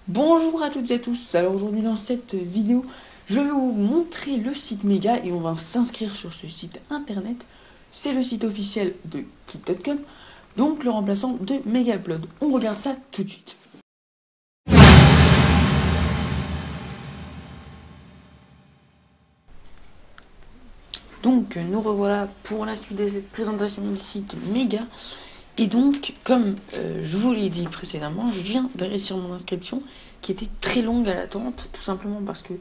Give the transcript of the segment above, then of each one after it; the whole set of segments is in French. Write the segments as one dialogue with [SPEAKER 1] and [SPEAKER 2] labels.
[SPEAKER 1] Bonjour à toutes et à tous. Alors aujourd'hui dans cette vidéo, je vais vous montrer le site Mega et on va s'inscrire sur ce site internet. C'est le site officiel de Kit.com, donc le remplaçant de Mega Upload. On regarde ça tout de suite. Donc nous revoilà pour la suite de cette présentation du site Mega. Et donc, comme je vous l'ai dit précédemment, je viens de réussir mon inscription qui était très longue à l'attente, tout simplement parce que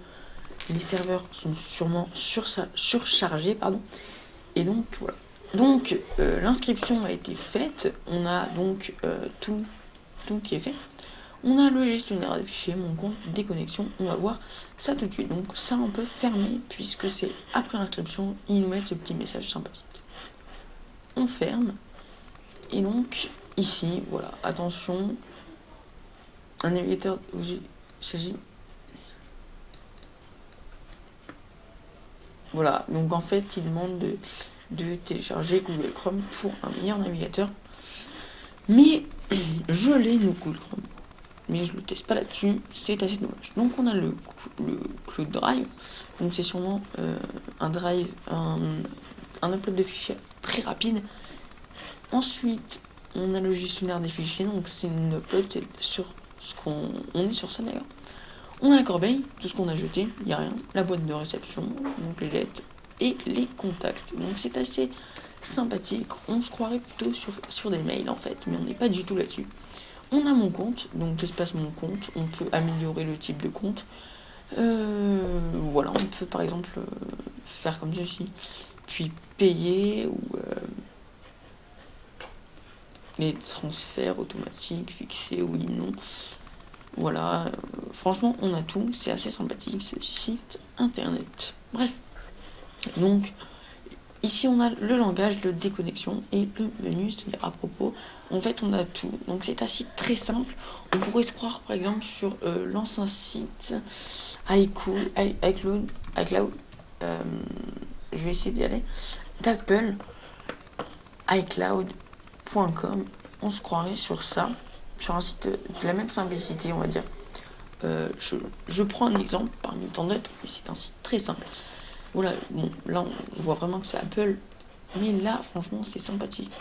[SPEAKER 1] les serveurs sont sûrement surchargés, pardon. Et donc, voilà. Donc, l'inscription a été faite, on a donc tout qui est fait. On a le gestionnaire des fichiers, mon compte, des connexions, on va voir ça tout de suite. Donc ça, on peut fermer, puisque c'est après l'inscription, ils nous mettent ce petit message sympathique. On ferme. Et donc, ici, voilà, attention, un navigateur, il s'agit... Voilà, donc en fait, il demande de télécharger Google Chrome pour un meilleur navigateur. Mais je l'ai, le Google Chrome. Mais je le teste pas là-dessus, c'est assez dommage. Donc on a le Cloud Drive, donc c'est sûrement un drive, un upload de fichiers très rapide. Ensuite, on a le gestionnaire des fichiers, donc c'est une upload, c'est sur ce qu'on est sur ça d'ailleurs. On a la corbeille, tout ce qu'on a jeté, il n'y a rien. La boîte de réception, donc les lettres et les contacts. Donc c'est assez sympathique, on se croirait plutôt sur des mails en fait, mais on n'est pas du tout là-dessus. On a mon compte, donc l'espace mon compte, on peut améliorer le type de compte. Voilà, on peut par exemple faire comme ceci, puis payer ou les transferts automatiques, fixés, oui, non. Voilà, franchement, on a tout, c'est assez sympathique ce site internet. Bref, donc, ici on a le langage de déconnexion et le menu, c'est-à-dire à propos, en fait on a tout. Donc c'est un site très simple, on pourrait se croire par exemple sur l'ancien site iCloud, je vais essayer d'y aller, d'Apple, iCloud.com, on se croirait sur ça, sur un site de la même simplicité, on va dire. Je prends un exemple parmi tant d'autres, mais c'est un site très simple. Voilà, bon, là on voit vraiment que c'est Apple, mais là franchement c'est sympathique.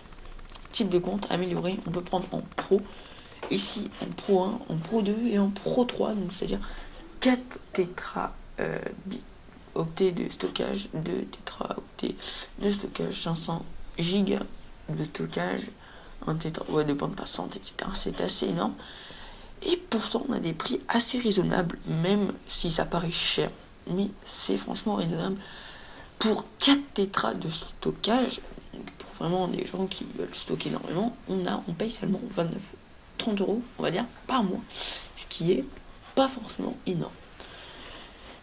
[SPEAKER 1] Type de compte amélioré, on peut prendre en Pro, ici en Pro 1, en Pro 2 et en Pro 3, donc c'est-à-dire 4 tétraoctets de stockage, 2 tétraoctets de stockage, 500 gigas de stockage, un tétra de bande passante, etc. C'est assez énorme. Et pourtant, on a des prix assez raisonnables, même si ça paraît cher. Mais c'est franchement raisonnable. Pour 4 tétras de stockage, pour vraiment des gens qui veulent stocker énormément, on paye seulement 30 €, on va dire, par mois. Ce qui est pas forcément énorme.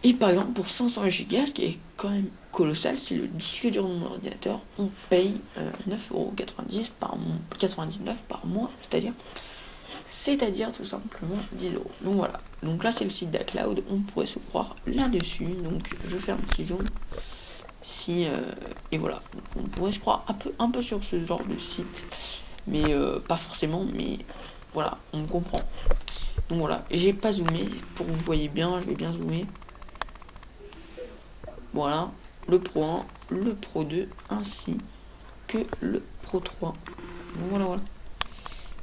[SPEAKER 1] Et par exemple, pour 500 Go, ce qui est quand même colossal, c'est le disque dur de mon ordinateur, on paye 9,99 € par mois, c'est-à-dire tout simplement 10 €. Donc voilà, donc là c'est le site d'iCloud, on pourrait se croire là-dessus, donc je fais un petit zoom, et voilà, donc on pourrait se croire un peu sur ce genre de site, mais pas forcément, mais voilà, on comprend. Donc voilà, j'ai pas zoomé, pour que vous voyez bien, je vais bien zoomer. Voilà, le Pro 1, le Pro 2, ainsi que le Pro 3. Voilà.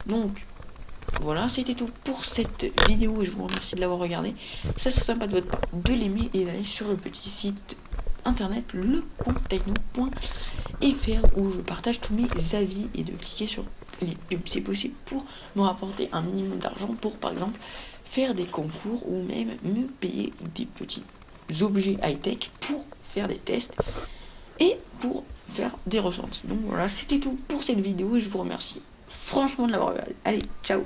[SPEAKER 1] Donc, voilà, c'était tout pour cette vidéo et je vous remercie de l'avoir regardé. Ça serait sympa de votre part de l'aimer et d'aller sur le petit site internet lecomptetechno.fr où je partage tous mes avis et de cliquer sur les pubs. C'est possible pour me rapporter un minimum d'argent pour, par exemple, faire des concours ou même me payer des petits objets high-tech pour faire des tests et pour faire des ressentis. Donc voilà, c'était tout pour cette vidéo et je vous remercie franchement de l'avoir regardé. Allez, ciao!